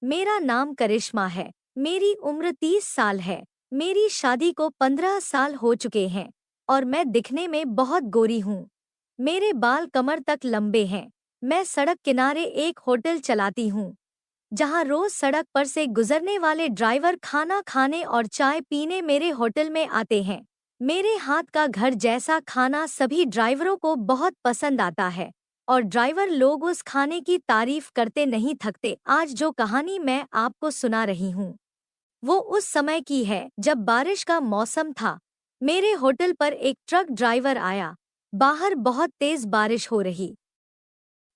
मेरा नाम करिश्मा है। मेरी उम्र 30 साल है। मेरी शादी को 15 साल हो चुके हैं और मैं दिखने में बहुत गोरी हूँ। मेरे बाल कमर तक लंबे हैं। मैं सड़क किनारे एक होटल चलाती हूँ, जहाँ रोज सड़क पर से गुजरने वाले ड्राइवर खाना खाने और चाय पीने मेरे होटल में आते हैं। मेरे हाथ का घर जैसा खाना सभी ड्राइवरों को बहुत पसंद आता है और ड्राइवर लोग उस खाने की तारीफ करते नहीं थकते। आज जो कहानी मैं आपको सुना रही हूँ, वो उस समय की है जब बारिश का मौसम था। मेरे होटल पर एक ट्रक ड्राइवर आया। बाहर बहुत तेज बारिश हो रही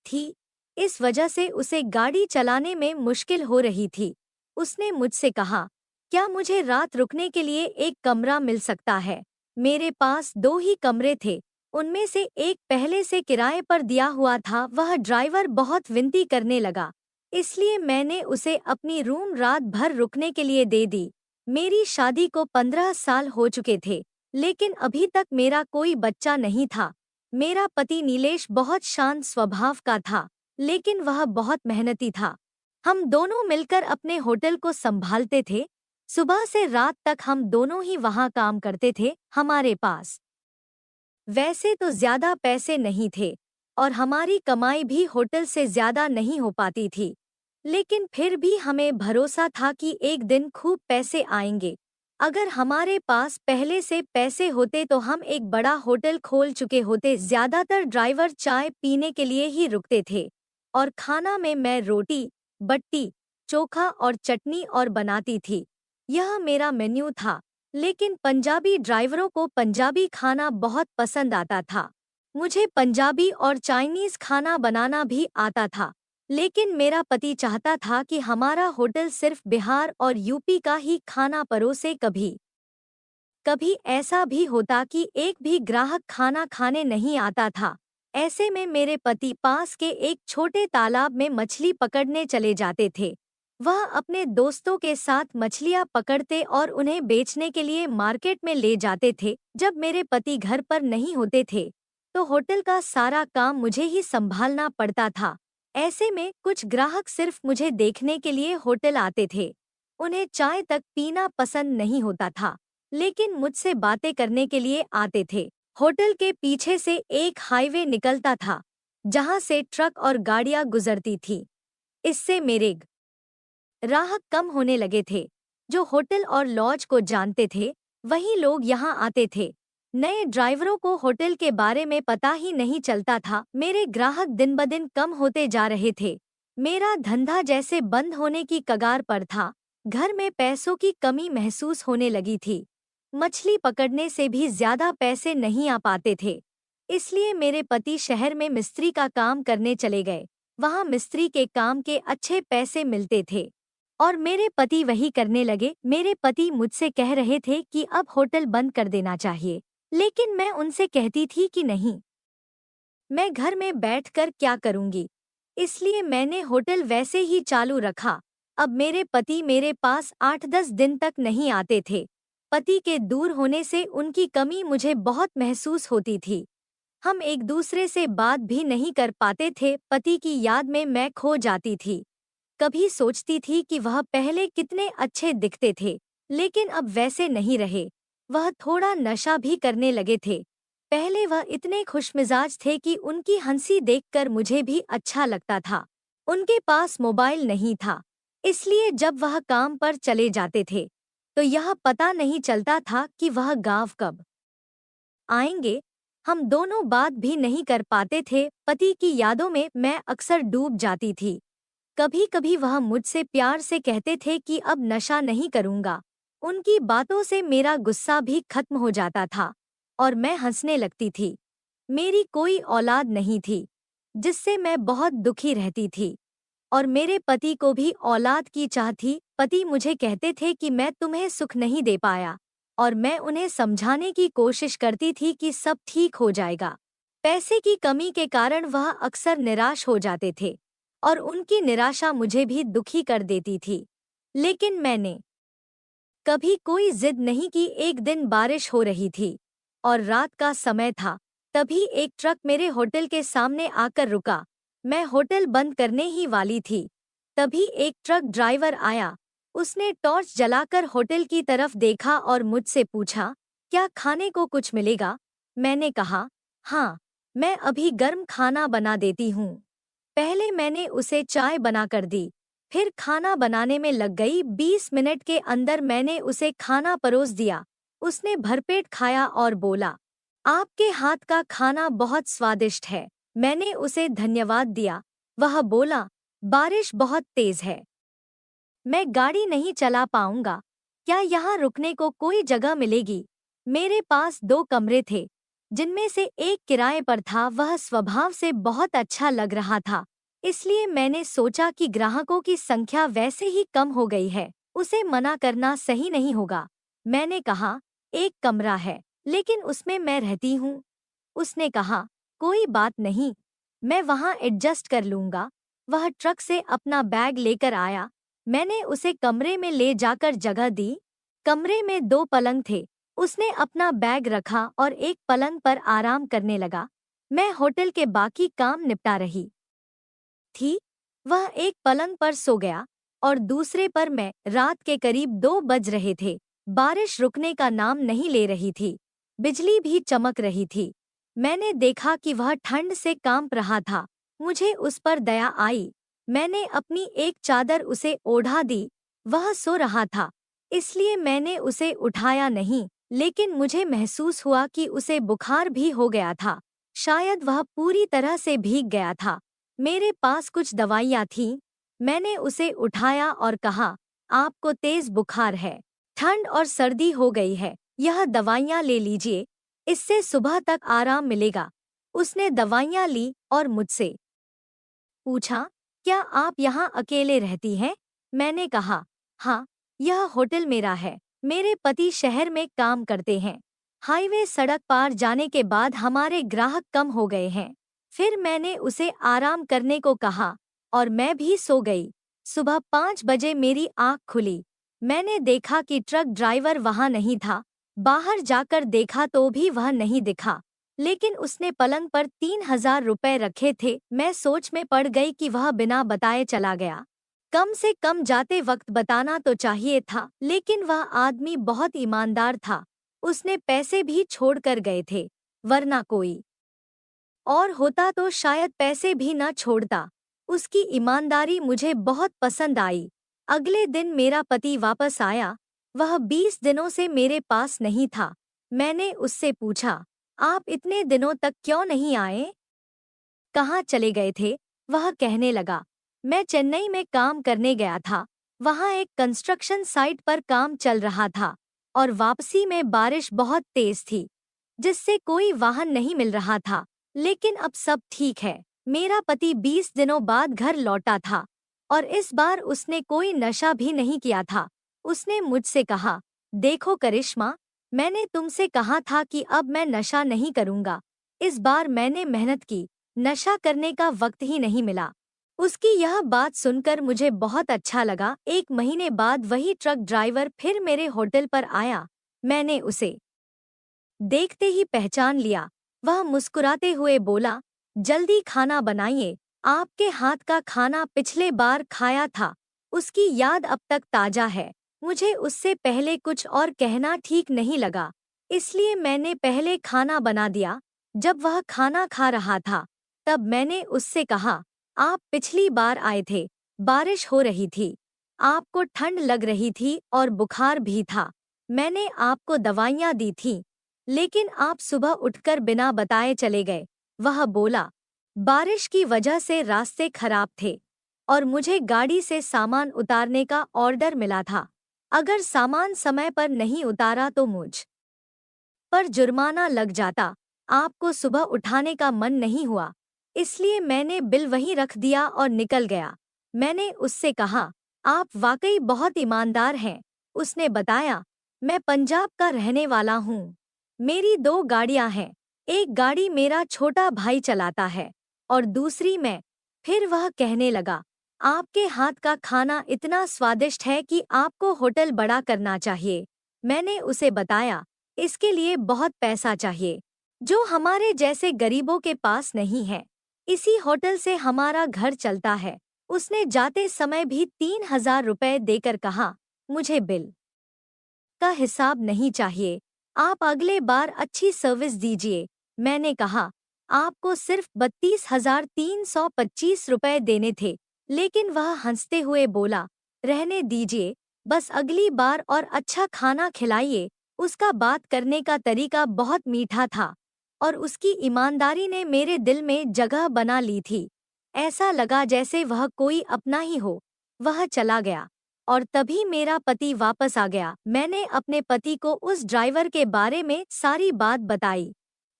थी, इस वजह से उसे गाड़ी चलाने में मुश्किल हो रही थी। उसने मुझसे कहा, क्या मुझे रात रुकने के लिए एक कमरा मिल सकता है? मेरे पास 2 ही कमरे थे, उनमें से एक पहले से किराए पर दिया हुआ था। वह ड्राइवर बहुत विनती करने लगा, इसलिए मैंने उसे अपनी रूम रात भर रुकने के लिए दे दी। मेरी शादी को 15 साल हो चुके थे, लेकिन अभी तक मेरा कोई बच्चा नहीं था। मेरा पति नीलेश बहुत शांत स्वभाव का था, लेकिन वह बहुत मेहनती था। हम दोनों मिलकर अपने होटल को संभालते थे। सुबह से रात तक हम दोनों ही वहाँ काम करते थे। हमारे पास वैसे तो ज्यादा पैसे नहीं थे और हमारी कमाई भी होटल से ज्यादा नहीं हो पाती थी, लेकिन फिर भी हमें भरोसा था कि एक दिन खूब पैसे आएंगे। अगर हमारे पास पहले से पैसे होते तो हम एक बड़ा होटल खोल चुके होते। ज्यादातर ड्राइवर चाय पीने के लिए ही रुकते थे और खाना में मैं रोटी, बट्टी, चोखा और चटनी और बनाती थी। यह मेरा मेन्यू था। लेकिन पंजाबी ड्राइवरों को पंजाबी खाना बहुत पसंद आता था। मुझे पंजाबी और चाइनीज खाना बनाना भी आता था, लेकिन मेरा पति चाहता था कि हमारा होटल सिर्फ बिहार और यूपी का ही खाना परोसे। कभी कभी ऐसा भी होता कि एक भी ग्राहक खाना खाने नहीं आता था। ऐसे में मेरे पति पास के एक छोटे तालाब में मछली पकड़ने चले जाते थे। वह अपने दोस्तों के साथ मछलियां पकड़ते और उन्हें बेचने के लिए मार्केट में ले जाते थे। जब मेरे पति घर पर नहीं होते थे, तो होटल का सारा काम मुझे ही संभालना पड़ता था। ऐसे में कुछ ग्राहक सिर्फ मुझे देखने के लिए होटल आते थे। उन्हें चाय तक पीना पसंद नहीं होता था, लेकिन मुझसे बातें करने के लिए आते थे। होटल के पीछे से एक हाईवे निकलता था, जहां से ट्रक और गाड़ियां गुजरती थी। इससे मेरे ग्राहक कम होने लगे थे। जो होटल और लॉज को जानते थे, वही लोग यहाँ आते थे। नए ड्राइवरों को होटल के बारे में पता ही नहीं चलता था। मेरे ग्राहक दिन ब दिन कम होते जा रहे थे। मेरा धंधा जैसे बंद होने की कगार पर था। घर में पैसों की कमी महसूस होने लगी थी। मछली पकड़ने से भी ज्यादा पैसे नहीं आ पाते थे। इसलिए मेरे पति शहर में मिस्त्री का काम करने चले गए। वहाँ मिस्त्री के काम के अच्छे पैसे मिलते थे और मेरे पति वही करने लगे। मेरे पति मुझसे कह रहे थे कि अब होटल बंद कर देना चाहिए, लेकिन मैं उनसे कहती थी कि नहीं, मैं घर में बैठकर क्या करूंगी। इसलिए मैंने होटल वैसे ही चालू रखा। अब मेरे पति मेरे पास 8-10 दिन तक नहीं आते थे। पति के दूर होने से उनकी कमी मुझे बहुत महसूस होती थी। हम एक दूसरे से बात भी नहीं कर पाते थे। पति की याद में मैं खो जाती थी। कभी सोचती थी कि वह पहले कितने अच्छे दिखते थे, लेकिन अब वैसे नहीं रहे। वह थोड़ा नशा भी करने लगे थे। पहले वह इतने खुशमिजाज थे कि उनकी हंसी देखकर मुझे भी अच्छा लगता था। उनके पास मोबाइल नहीं था, इसलिए जब वह काम पर चले जाते थे, तो यह पता नहीं चलता था कि वह गाँव कब आएंगे। हम दोनों बात भी नहीं कर पाते थे। पति की यादों में मैं अक्सर डूब जाती थी। कभी कभी वह मुझसे प्यार से कहते थे कि अब नशा नहीं करूंगा। उनकी बातों से मेरा गुस्सा भी खत्म हो जाता था और मैं हंसने लगती थी। मेरी कोई औलाद नहीं थी, जिससे मैं बहुत दुखी रहती थी और मेरे पति को भी औलाद की चाह थी। पति मुझे कहते थे कि मैं तुम्हें सुख नहीं दे पाया और मैं उन्हें समझाने की कोशिश करती थी कि सब ठीक हो जाएगा। पैसे की कमी के कारण वह अक्सर निराश हो जाते थे और उनकी निराशा मुझे भी दुखी कर देती थी। लेकिन मैंने कभी कोई जिद नहीं की। एक दिन बारिश हो रही थी और रात का समय था। तभी एक ट्रक मेरे होटल के सामने आकर रुका। मैं होटल बंद करने ही वाली थी, तभी एक ट्रक ड्राइवर आया। उसने टॉर्च जलाकर होटल की तरफ देखा और मुझसे पूछा, क्या खाने को कुछ मिलेगा? मैंने कहा, हाँ, मैं अभी गर्म खाना बना देती हूँ। पहले मैंने उसे चाय बनाकर दी, फिर खाना बनाने में लग गई। 20 मिनट के अंदर मैंने उसे खाना परोस दिया। उसने भरपेट खाया और बोला, आपके हाथ का खाना बहुत स्वादिष्ट है। मैंने उसे धन्यवाद दिया। वह बोला, बारिश बहुत तेज है, मैं गाड़ी नहीं चला पाऊंगा। क्या यहाँ रुकने को कोई जगह मिलेगी? मेरे पास 2 कमरे थे, जिनमें से एक किराए पर था। वह स्वभाव से बहुत अच्छा लग रहा था, इसलिए मैंने सोचा कि ग्राहकों की संख्या वैसे ही कम हो गई है, उसे मना करना सही नहीं होगा। मैंने कहा, एक कमरा है, लेकिन उसमें मैं रहती हूँ। उसने कहा, कोई बात नहीं, मैं वहाँ एडजस्ट कर लूंगा। वह ट्रक से अपना बैग लेकर आया। मैंने उसे कमरे में ले जाकर जगह दी। कमरे में 2 पलंग थे। उसने अपना बैग रखा और एक पलंग पर आराम करने लगा। मैं होटल के बाकी काम निपटा रही थी। वह एक पलंग पर सो गया और दूसरे पर मैं। रात के करीब 2 बज रहे थे। बारिश रुकने का नाम नहीं ले रही थी। बिजली भी चमक रही थी। मैंने देखा कि वह ठंड से कांप रहा था। मुझे उस पर दया आई। मैंने अपनी एक चादर उसे ओढ़ा दी। वह सो रहा था, इसलिए मैंने उसे उठाया नहीं, लेकिन मुझे महसूस हुआ कि उसे बुखार भी हो गया था। शायद वह पूरी तरह से भीग गया था। मेरे पास कुछ दवाइयाँ थीं। मैंने उसे उठाया और कहा, आपको तेज बुखार है, ठंड और सर्दी हो गई है, यह दवाइयाँ ले लीजिए, इससे सुबह तक आराम मिलेगा। उसने दवाइयाँ ली और मुझसे पूछा, क्या आप यहाँ अकेले रहती हैं? मैंने कहा, हाँ, यह होटल मेरा है। मेरे पति शहर में काम करते हैं। हाईवे सड़क पार जाने के बाद हमारे ग्राहक कम हो गए हैं। फिर मैंने उसे आराम करने को कहा और मैं भी सो गई। सुबह 5 बजे मेरी आँख खुली। मैंने देखा कि ट्रक ड्राइवर वहाँ नहीं था। बाहर जाकर देखा तो भी वह नहीं दिखा, लेकिन उसने पलंग पर 3,000 रुपए रखे थे। मैं सोच में पड़ गई कि वह बिना बताए चला गया। कम से कम जाते वक्त बताना तो चाहिए था, लेकिन वह आदमी बहुत ईमानदार था। उसने पैसे भी छोड़ कर गए थे, वरना कोई और होता तो शायद पैसे भी न छोड़ता। उसकी ईमानदारी मुझे बहुत पसंद आई। अगले दिन मेरा पति वापस आया। वह 20 दिनों से मेरे पास नहीं था। मैंने उससे पूछा, आप इतने दिनों तक क्यों नहीं आए? कहाँ चले गए थे? वह कहने लगा, मैं चेन्नई में काम करने गया था। वहाँ एक कंस्ट्रक्शन साइट पर काम चल रहा था और वापसी में बारिश बहुत तेज थी, जिससे कोई वाहन नहीं मिल रहा था। लेकिन अब सब ठीक है। मेरा पति 20 दिनों बाद घर लौटा था और इस बार उसने कोई नशा भी नहीं किया था। उसने मुझसे कहा, देखो करिश्मा, मैंने तुमसे कहा था कि अब मैं नशा नहीं करूँगा। इस बार मैंने मेहनत की, नशा करने का वक्त ही नहीं मिला। उसकी यह बात सुनकर मुझे बहुत अच्छा लगा। 1 महीने बाद वही ट्रक ड्राइवर फिर मेरे होटल पर आया। मैंने उसे देखते ही पहचान लिया। वह मुस्कुराते हुए बोला, जल्दी खाना बनाइए, आपके हाथ का खाना पिछले बार खाया था, उसकी याद अब तक ताजा है। मुझे उससे पहले कुछ और कहना ठीक नहीं लगा, इसलिए मैंने पहले खाना बना दिया। जब वह खाना खा रहा था, तब मैंने उससे कहा, आप पिछली बार आए थे, बारिश हो रही थी, आपको ठंड लग रही थी और बुखार भी था। मैंने आपको दवाइयाँ दी थीं, लेकिन आप सुबह उठकर बिना बताए चले गए। वह बोला, बारिश की वजह से रास्ते खराब थे और मुझे गाड़ी से सामान उतारने का ऑर्डर मिला था। अगर सामान समय पर नहीं उतारा तो मुझ पर जुर्माना लग जाता। आपको सुबह उठाने का मन नहीं हुआ, इसलिए मैंने बिल वहीं रख दिया और निकल गया। मैंने उससे कहा, आप वाकई बहुत ईमानदार हैं। उसने बताया, मैं पंजाब का रहने वाला हूँ। मेरी 2 गाड़ियाँ हैं, एक गाड़ी मेरा छोटा भाई चलाता है और दूसरी मैं। फिर वह कहने लगा, आपके हाथ का खाना इतना स्वादिष्ट है कि आपको होटल बड़ा करना चाहिए। मैंने उसे बताया, इसके लिए बहुत पैसा चाहिए, जो हमारे जैसे गरीबों के पास नहीं है। इसी होटल से हमारा घर चलता है। उसने जाते समय भी 3,000 रुपए देकर कहा, मुझे बिल का हिसाब नहीं चाहिए, आप अगले बार अच्छी सर्विस दीजिए। मैंने कहा, आपको सिर्फ 32,325 रुपए देने थे, लेकिन वह हंसते हुए बोला, रहने दीजिए, बस अगली बार और अच्छा खाना खिलाइए। उसका बात करने का तरीका बहुत मीठा था और उसकी ईमानदारी ने मेरे दिल में जगह बना ली थी। ऐसा लगा जैसे वह कोई अपना ही हो। वह चला गया और तभी मेरा पति वापस आ गया। मैंने अपने पति को उस ड्राइवर के बारे में सारी बात बताई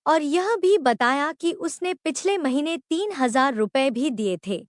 और यह भी बताया कि उसने पिछले महीने 3,000 रुपए भी दिए थे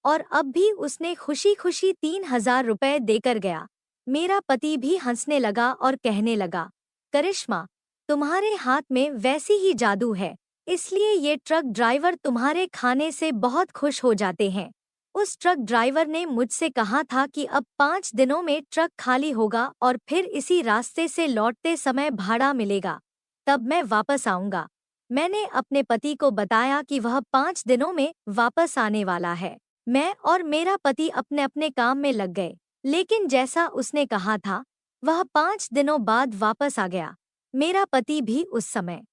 और अब भी उसने खुशी खुशी 3,000 रुपए देकर गया। मेरा पति भी हंसने लगा और कहने लगा, करिश्मा, तुम्हारे हाथ में वैसी ही जादू है, इसलिए ये ट्रक ड्राइवर तुम्हारे खाने से बहुत खुश हो जाते हैं। उस ट्रक ड्राइवर ने मुझसे कहा था कि अब 5 दिनों में ट्रक खाली होगा और फिर इसी रास्ते से लौटते समय भाड़ा मिलेगा, तब मैं वापस आऊंगा। मैंने अपने पति को बताया कि वह 5 दिनों में वापस आने वाला है। मैं और मेरा पति अपने अपने काम में लग गए, लेकिन जैसा उसने कहा था, वह 5 दिनों बाद वापस आ गया। मेरा पति भी उस समय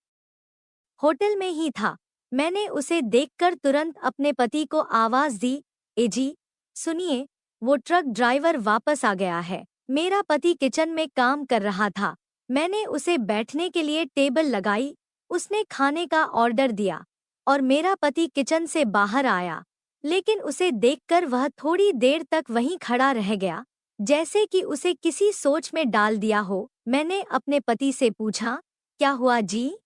होटल में ही था। मैंने उसे देखकर तुरंत अपने पति को आवाज दी, ए जी, सुनिए, वो ट्रक ड्राइवर वापस आ गया है। मेरा पति किचन में काम कर रहा था। मैंने उसे बैठने के लिए टेबल लगाई, उसने खाने का ऑर्डर दिया और मेरा पति किचन से बाहर आया, लेकिन उसे देखकर वह थोड़ी देर तक वहीं खड़ा रह गया, जैसे कि उसे किसी सोच में डाल दिया हो। मैंने अपने पति से पूछा, क्या हुआ जी?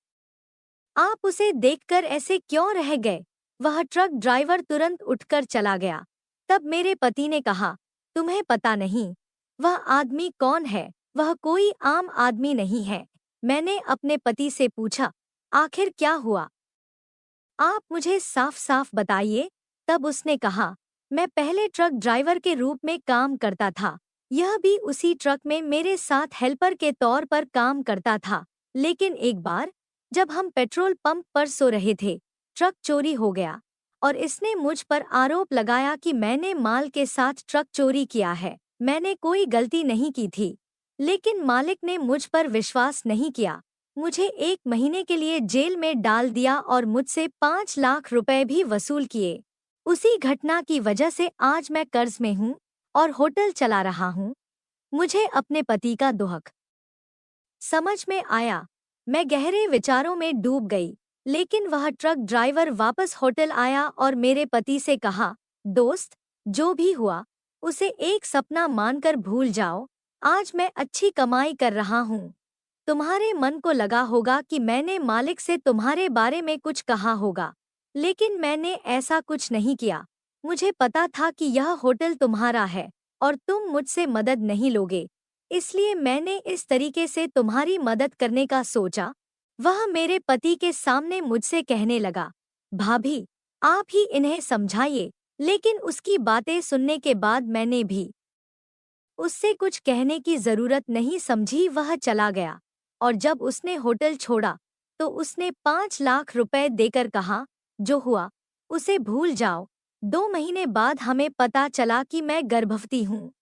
आप उसे देखकर ऐसे क्यों रह गए? वह ट्रक ड्राइवर तुरंत उठकर चला गया। तब मेरे पति ने कहा, तुम्हें पता नहीं वह आदमी कौन है? वह कोई आम आदमी नहीं है। मैंने अपने पति से पूछा, आखिर क्या हुआ? आप मुझे साफ साफ बताइए। तब उसने कहा, मैं पहले ट्रक ड्राइवर के रूप में काम करता था। यह भी उसी ट्रक में मेरे साथ हेल्पर के तौर पर काम करता था। लेकिन एक बार जब हम पेट्रोल पंप पर सो रहे थे, ट्रक चोरी हो गया और इसने मुझ पर आरोप लगाया कि मैंने माल के साथ ट्रक चोरी किया है। मैंने कोई गलती नहीं की थी, लेकिन मालिक ने मुझ पर विश्वास नहीं किया। मुझे 1 महीने के लिए जेल में डाल दिया और मुझसे 5 लाख रुपए भी वसूल किए। उसी घटना की वजह से आज मैं कर्ज में हूँ और होटल चला रहा हूँ। मुझे अपने पति का दुख समझ में आया। मैं गहरे विचारों में डूब गई, लेकिन वह ट्रक ड्राइवर वापस होटल आया और मेरे पति से कहा, दोस्त, जो भी हुआ उसे एक सपना मानकर भूल जाओ। आज मैं अच्छी कमाई कर रहा हूँ। तुम्हारे मन को लगा होगा कि मैंने मालिक से तुम्हारे बारे में कुछ कहा होगा, लेकिन मैंने ऐसा कुछ नहीं किया। मुझे पता था कि यह होटल तुम्हारा है और तुम मुझसे मदद नहीं लोगे, इसलिए मैंने इस तरीके से तुम्हारी मदद करने का सोचा। वह मेरे पति के सामने मुझसे कहने लगा, भाभी, आप ही इन्हें समझाइए। लेकिन उसकी बातें सुनने के बाद मैंने भी उससे कुछ कहने की जरूरत नहीं समझी। वह चला गया और जब उसने होटल छोड़ा तो उसने 5 लाख रुपए देकर कहा, जो हुआ उसे भूल जाओ। 2 महीने बाद हमें पता चला कि मैं गर्भवती हूँ।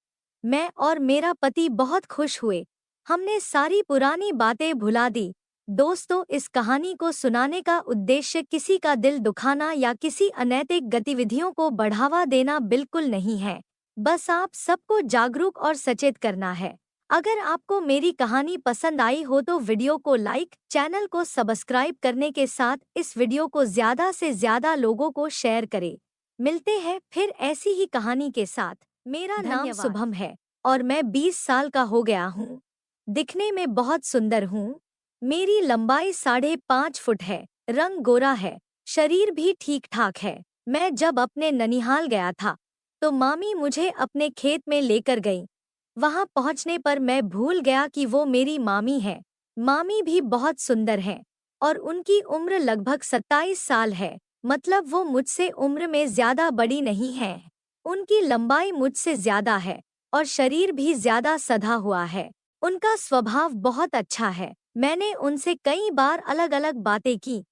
मैं और मेरा पति बहुत खुश हुए। हमने सारी पुरानी बातें भुला दी। दोस्तों, इस कहानी को सुनाने का उद्देश्य किसी का दिल दुखाना या किसी अनैतिक गतिविधियों को बढ़ावा देना बिल्कुल नहीं है। बस आप सबको जागरूक और सचेत करना है। अगर आपको मेरी कहानी पसंद आई हो तो वीडियो को लाइक, चैनल को सब्सक्राइब करने के साथ इस वीडियो को ज़्यादा से ज़्यादा लोगों को शेयर करें। मिलते हैं फिर ऐसी ही कहानी के साथ। मेरा नाम शुभम है और मैं 20 साल का हो गया हूँ। दिखने में बहुत सुंदर हूँ। मेरी लंबाई 5.5 फुट है, रंग गोरा है, शरीर भी ठीक ठाक है। मैं जब अपने ननिहाल गया था तो मामी मुझे अपने खेत में लेकर गई। वहां पहुंचने पर मैं भूल गया कि वो मेरी मामी है। मामी भी बहुत सुंदर है और उनकी उम्र लगभग 27 साल है, मतलब वो मुझसे उम्र में ज्यादा बड़ी नहीं है। उनकी लंबाई मुझसे ज्यादा है और शरीर भी ज्यादा सधा हुआ है। उनका स्वभाव बहुत अच्छा है। मैंने उनसे कई बार अलग अलग बातें की,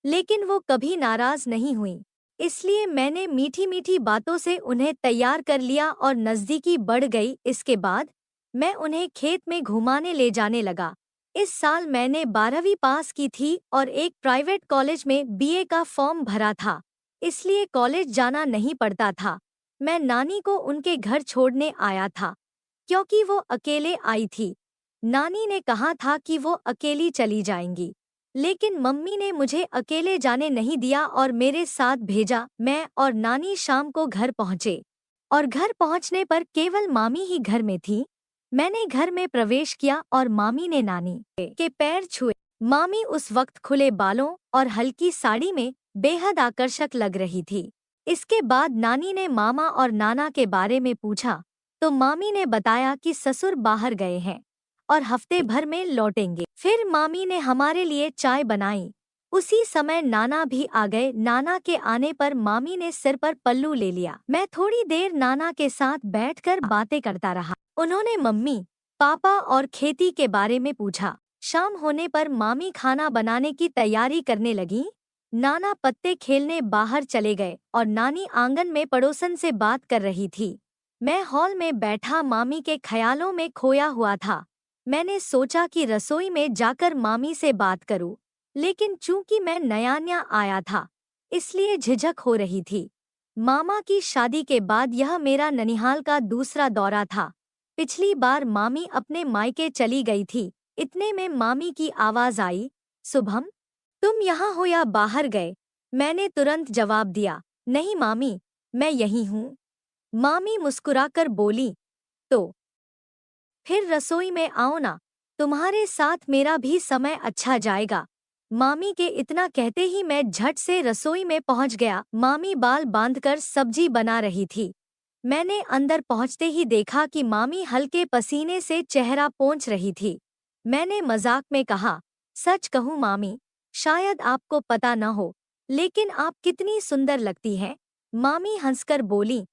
लेकिन वो कभी नाराज नहीं हुई। इसलिए मैंने मीठी मीठी बातों से उन्हें तैयार कर लिया और नज़दीकी बढ़ गई। इसके बाद मैं उन्हें खेत में घुमाने ले जाने लगा। इस साल मैंने 12वीं पास की थी और एक प्राइवेट कॉलेज में बीए का फॉर्म भरा था, इसलिए कॉलेज जाना नहीं पड़ता था। मैं नानी को उनके घर छोड़ने आया था, क्योंकि वो अकेले आई थी। नानी ने कहा था कि वो अकेली चली जाएंगी, लेकिन मम्मी ने मुझे अकेले जाने नहीं दिया और मेरे साथ भेजा। मैं और नानी शाम को घर पहुंचे और घर पहुंचने पर केवल मामी ही घर में थी। मैंने घर में प्रवेश किया और मामी ने नानी के पैर छुए। मामी उस वक्त खुले बालों और हल्की साड़ी में बेहद आकर्षक लग रही थी। इसके बाद नानी ने मामा और नाना के बारे में पूछा, तो मामी ने बताया कि ससुर बाहर गए हैं और हफ्ते भर में लौटेंगे। फिर मामी ने हमारे लिए चाय बनाई। उसी समय नाना भी आ गए। नाना के आने पर मामी ने सिर पर पल्लू ले लिया। मैं थोड़ी देर नाना के साथ बैठकर बातें करता रहा। उन्होंने मम्मी, पापा और खेती के बारे में पूछा। शाम होने पर मामी खाना बनाने की तैयारी करने लगी। नाना पत्ते खेलने बाहर चले गए और नानी आंगन में पड़ोसन से बात कर रही थी। मैं हॉल में बैठा मामी के ख्यालों में खोया हुआ था। मैंने सोचा कि रसोई में जाकर मामी से बात करूं, लेकिन चूंकि मैं नया आया था, इसलिए झिझक हो रही थी। मामा की शादी के बाद यह मेरा ननिहाल का दूसरा दौरा था। पिछली बार मामी अपने मायके चली गई थी। इतने में मामी की आवाज आई, शुभम, तुम यहाँ हो या बाहर गए? मैंने तुरंत जवाब दिया, नहीं मामी, मैं यहीं हूँ। मामी मुस्कुराकर बोली, तो फिर रसोई में आओ ना, तुम्हारे साथ मेरा भी समय अच्छा जाएगा। मामी के इतना कहते ही मैं झट से रसोई में पहुंच गया। मामी बाल बांधकर सब्जी बना रही थी। मैंने अंदर पहुंचते ही देखा कि मामी हल्के पसीने से चेहरा पोंछ रही थी। मैंने मजाक में कहा, सच कहूँ मामी, शायद आपको पता न हो, लेकिन आप कितनी सुंदर लगती हैं। मामी हंसकर बोली,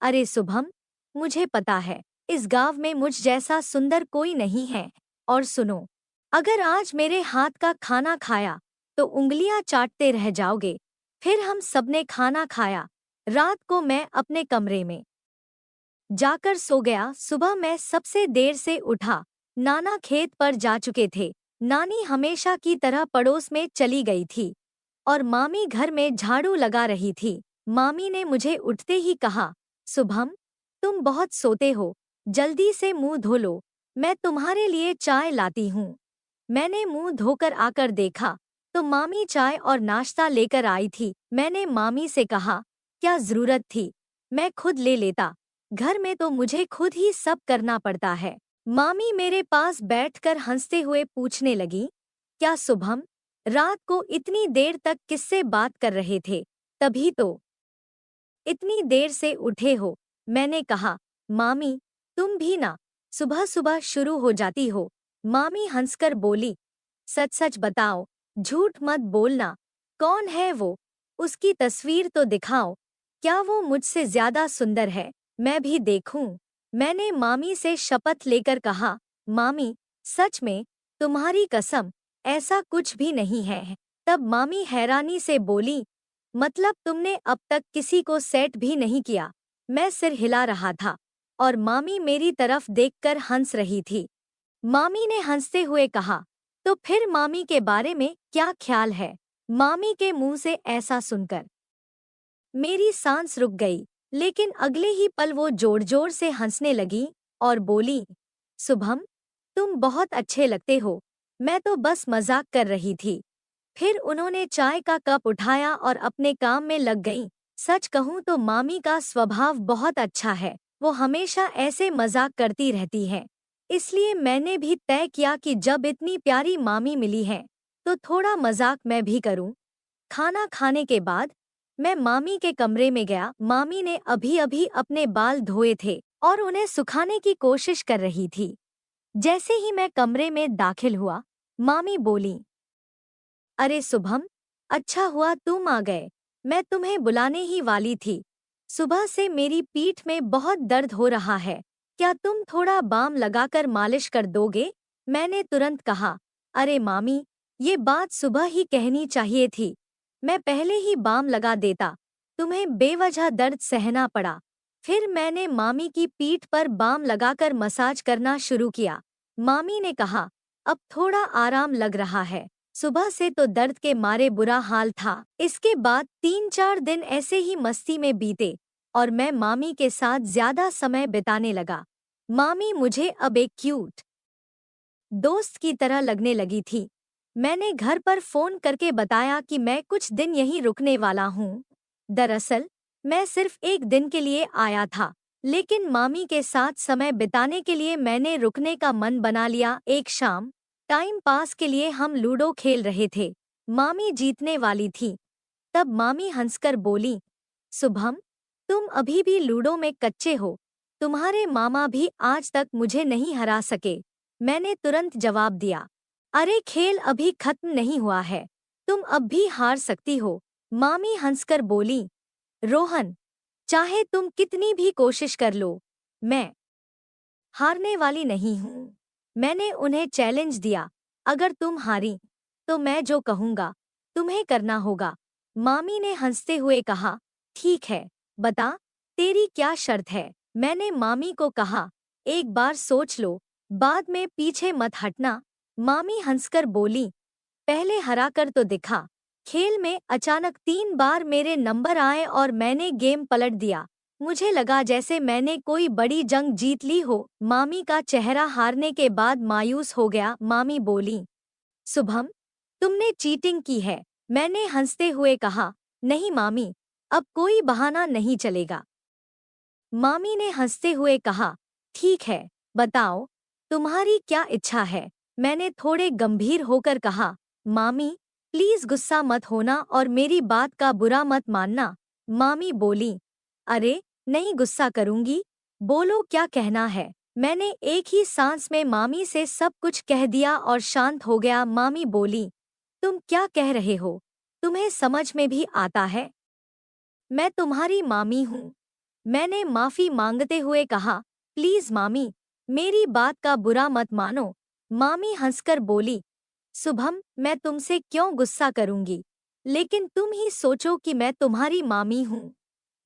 अरे शुभम, मुझे पता है, इस गांव में मुझ जैसा सुंदर कोई नहीं है। और सुनो, अगर आज मेरे हाथ का खाना खाया तो उंगलियां चाटते रह जाओगे। फिर हम सबने खाना खाया। रात को मैं अपने कमरे में जाकर सो गया। सुबह मैं सबसे देर से उठा। नाना खेत पर जा चुके थे। नानी हमेशा की तरह पड़ोस में चली गई थी और मामी घर में झाड़ू लगा रही थी। मामी ने मुझे उठते ही कहा, शुभम, तुम बहुत सोते हो, जल्दी से मुंह धो लो, मैं तुम्हारे लिए चाय लाती हूँ। मैंने मुंह धोकर आकर देखा तो मामी चाय और नाश्ता लेकर आई थी। मैंने मामी से कहा, क्या जरूरत थी, मैं खुद ले लेता, घर में तो मुझे खुद ही सब करना पड़ता है। मामी मेरे पास बैठकर हंसते हुए पूछने लगी, क्या शुभम, रात को इतनी देर तक किससे बात कर रहे थे, तभी तो इतनी देर से उठे हो। मैंने कहा, मामी, तुम भी ना सुबह सुबह शुरू हो जाती हो। मामी हंसकर बोली, सच सच बताओ, झूठ मत बोलना, कौन है वो, उसकी तस्वीर तो दिखाओ, क्या वो मुझसे ज्यादा सुंदर है, मैं भी देखूं। मैंने मामी से शपथ लेकर कहा, मामी, सच में, तुम्हारी कसम, ऐसा कुछ भी नहीं है। तब मामी हैरानी से बोली, मतलब तुमने अब तक किसी को सेट भी नहीं किया? मैं सिर हिला रहा था और मामी मेरी तरफ देखकर हंस रही थी। मामी ने हंसते हुए कहा, तो फिर मामी के बारे में क्या ख्याल है? मामी के मुंह से ऐसा सुनकर मेरी सांस रुक गई, लेकिन अगले ही पल वो जोर जोर से हंसने लगी और बोली, शुभम, तुम बहुत अच्छे लगते हो, मैं तो बस मजाक कर रही थी। फिर उन्होंने चाय का कप उठाया और अपने काम में लग गईं। सच कहूँ तो मामी का स्वभाव बहुत अच्छा है, वो हमेशा ऐसे मजाक करती रहती है। इसलिए मैंने भी तय किया कि जब इतनी प्यारी मामी मिली है, तो थोड़ा मजाक मैं भी करूं। खाना खाने के बाद मैं मामी के कमरे में गया। मामी ने अभी अभी अपने बाल धोए थे और उन्हें सुखाने की कोशिश कर रही थी। जैसे ही मैं कमरे में दाखिल हुआ, मामी बोली, अरे शुभम, अच्छा हुआ तुम आ गए, मैं तुम्हें बुलाने ही वाली थी। सुबह से मेरी पीठ में बहुत दर्द हो रहा है, क्या तुम थोड़ा बाम लगाकर मालिश कर दोगे? मैंने तुरंत कहा, अरे मामी, ये बात सुबह ही कहनी चाहिए थी, मैं पहले ही बाम लगा देता। तुम्हें बेवजह दर्द सहना पड़ा। फिर मैंने मामी की पीठ पर बाम लगाकर मसाज करना शुरू किया। मामी ने कहा, अब थोड़ा आराम लग रहा है। सुबह से तो दर्द के मारे बुरा हाल था। इसके बाद 3-4 दिन ऐसे ही मस्ती में बीते और मैं मामी के साथ ज्यादा समय बिताने लगा। मामी मुझे अब एक क्यूट दोस्त की तरह लगने लगी थी। मैंने घर पर फोन करके बताया कि मैं कुछ दिन यहीं रुकने वाला हूँ। दरअसल मैं सिर्फ एक दिन के लिए आया था, लेकिन मामी के साथ समय बिताने के लिए मैंने रुकने का मन बना लिया। एक शाम टाइम पास के लिए हम लूडो खेल रहे थे। मामी जीतने वाली थी। तब मामी हंसकर बोली, शुभम, तुम अभी भी लूडो में कच्चे हो। तुम्हारे मामा भी आज तक मुझे नहीं हरा सके। मैंने तुरंत जवाब दिया, अरे खेल अभी खत्म नहीं हुआ है, तुम अब भी हार सकती हो। मामी हंसकर बोली, रोहन, चाहे तुम कितनी भी कोशिश कर लो, मैं हारने वाली नहीं हूँ। मैंने उन्हें चैलेंज दिया, अगर तुम हारी तो मैं जो कहूँगा तुम्हें करना होगा। मामी ने हंसते हुए कहा, ठीक है, बता तेरी क्या शर्त है। मैंने मामी को कहा, एक बार सोच लो, बाद में पीछे मत हटना। मामी हंसकर बोली, पहले हरा कर तो दिखा। खेल में अचानक 3 बार मेरे नंबर आए और मैंने गेम पलट दिया। मुझे लगा जैसे मैंने कोई बड़ी जंग जीत ली हो। मामी का चेहरा हारने के बाद मायूस हो गया। मामी बोली, शुभम, तुमने चीटिंग की है। मैंने हंसते हुए कहा, नहीं मामी, अब कोई बहाना नहीं चलेगा। मामी ने हंसते हुए कहा, ठीक है, बताओ तुम्हारी क्या इच्छा है। मैंने थोड़े गंभीर होकर कहा, मामी प्लीज गुस्सा मत होना और मेरी बात का बुरा मत मानना। मामी बोली, अरे नहीं गुस्सा करूंगी, बोलो क्या कहना है। मैंने एक ही सांस में मामी से सब कुछ कह दिया और शांत हो गया। मामी बोली, तुम क्या कह रहे हो, तुम्हें समझ में भी आता है? मैं तुम्हारी मामी हूँ। मैंने माफी मांगते हुए कहा, प्लीज मामी, मेरी बात का बुरा मत मानो। मामी हंसकर बोली, शुभम, मैं तुमसे क्यों गुस्सा करूंगी, लेकिन तुम ही सोचो कि मैं तुम्हारी मामी हूँ।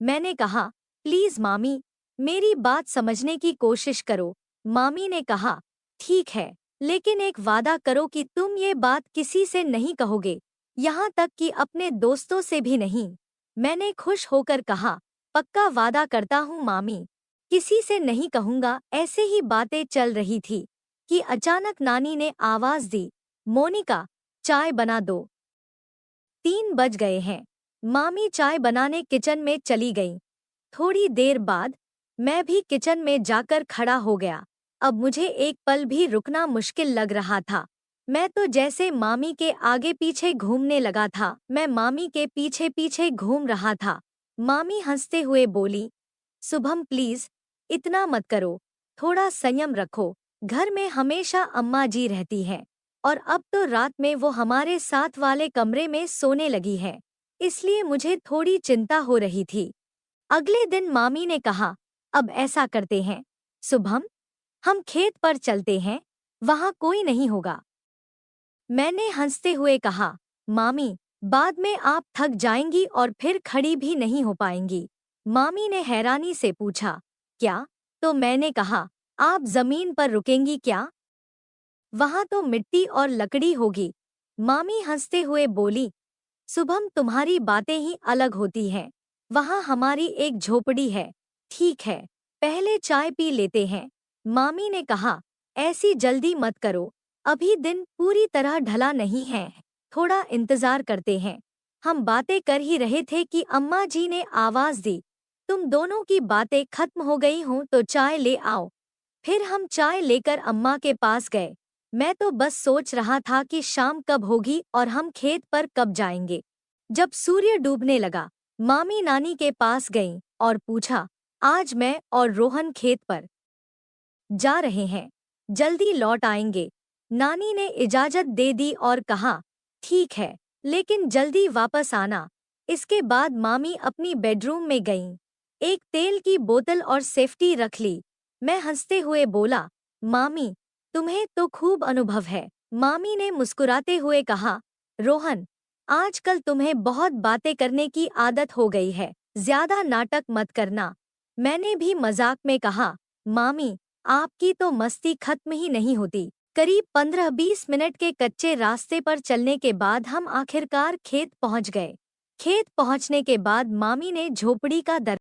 मैंने कहा, प्लीज मामी, मेरी बात समझने की कोशिश करो। मामी ने कहा, ठीक है, लेकिन एक वादा करो कि तुम ये बात किसी से नहीं कहोगे, यहाँ तक कि अपने दोस्तों से भी नहीं। मैंने खुश होकर कहा, पक्का वादा करता हूँ मामी, किसी से नहीं कहूँगा। ऐसे ही बातें चल रही थी कि अचानक नानी ने आवाज दी, मोनिका, चाय बना दो। 3 बज गए हैं। मामी चाय बनाने किचन में चली गई। थोड़ी देर बाद मैं भी किचन में जाकर खड़ा हो गया। अब मुझे एक पल भी रुकना मुश्किल लग रहा था। मैं तो जैसे मामी के आगे पीछे घूमने लगा था। मैं मामी के पीछे पीछे घूम रहा था। मामी हंसते हुए बोली, शुभम प्लीज, इतना मत करो, थोड़ा संयम रखो। घर में हमेशा अम्मा जी रहती हैं और अब तो रात में वो हमारे साथ वाले कमरे में सोने लगी है, इसलिए मुझे थोड़ी चिंता हो रही थी। अगले दिन मामी ने कहा, अब ऐसा करते हैं शुभम, हम खेत पर चलते हैं, वहाँ कोई नहीं होगा। मैंने हंसते हुए कहा, मामी, बाद में आप थक जाएंगी और फिर खड़ी भी नहीं हो पाएंगी। मामी ने हैरानी से पूछा, क्या? तो मैंने कहा, आप जमीन पर रुकेंगी क्या? वहाँ तो मिट्टी और लकड़ी होगी। मामी हंसते हुए बोली, शुभम, तुम्हारी बातें ही अलग होती हैं। वहाँ हमारी एक झोपड़ी है। ठीक है, पहले चाय पी लेते हैं। मामी ने कहा, ऐसी जल्दी मत करो, अभी दिन पूरी तरह ढला नहीं है, थोड़ा इंतजार करते हैं। हम बातें कर ही रहे थे कि अम्मा जी ने आवाज दी, तुम दोनों की बातें खत्म हो गई हों तो चाय ले आओ। फिर हम चाय लेकर अम्मा के पास गए। मैं तो बस सोच रहा था कि शाम कब होगी और हम खेत पर कब जाएंगे। जब सूर्य डूबने लगा, मामी नानी के पास गईं और पूछा, आज मैं और रोहन खेत पर जा रहे हैं, जल्दी लौट आएंगे। नानी ने इजाजत दे दी और कहा, ठीक है, लेकिन जल्दी वापस आना। इसके बाद मामी अपनी बेडरूम में गईं। एक तेल की बोतल और सेफ्टी रख ली। मैं हंसते हुए बोला, मामी, तुम्हें तो खूब अनुभव है। मामी ने मुस्कुराते हुए कहा, रोहन, आजकल तुम्हें बहुत बातें करने की आदत हो गई है, ज्यादा नाटक मत करना। मैंने भी मजाक में कहा, मामी, आपकी तो मस्ती खत्म ही नहीं होती। करीब 15-20 मिनट के कच्चे रास्ते पर चलने के बाद हम आखिरकार खेत पहुंच गए। खेत पहुंचने के बाद मामी ने झोपड़ी का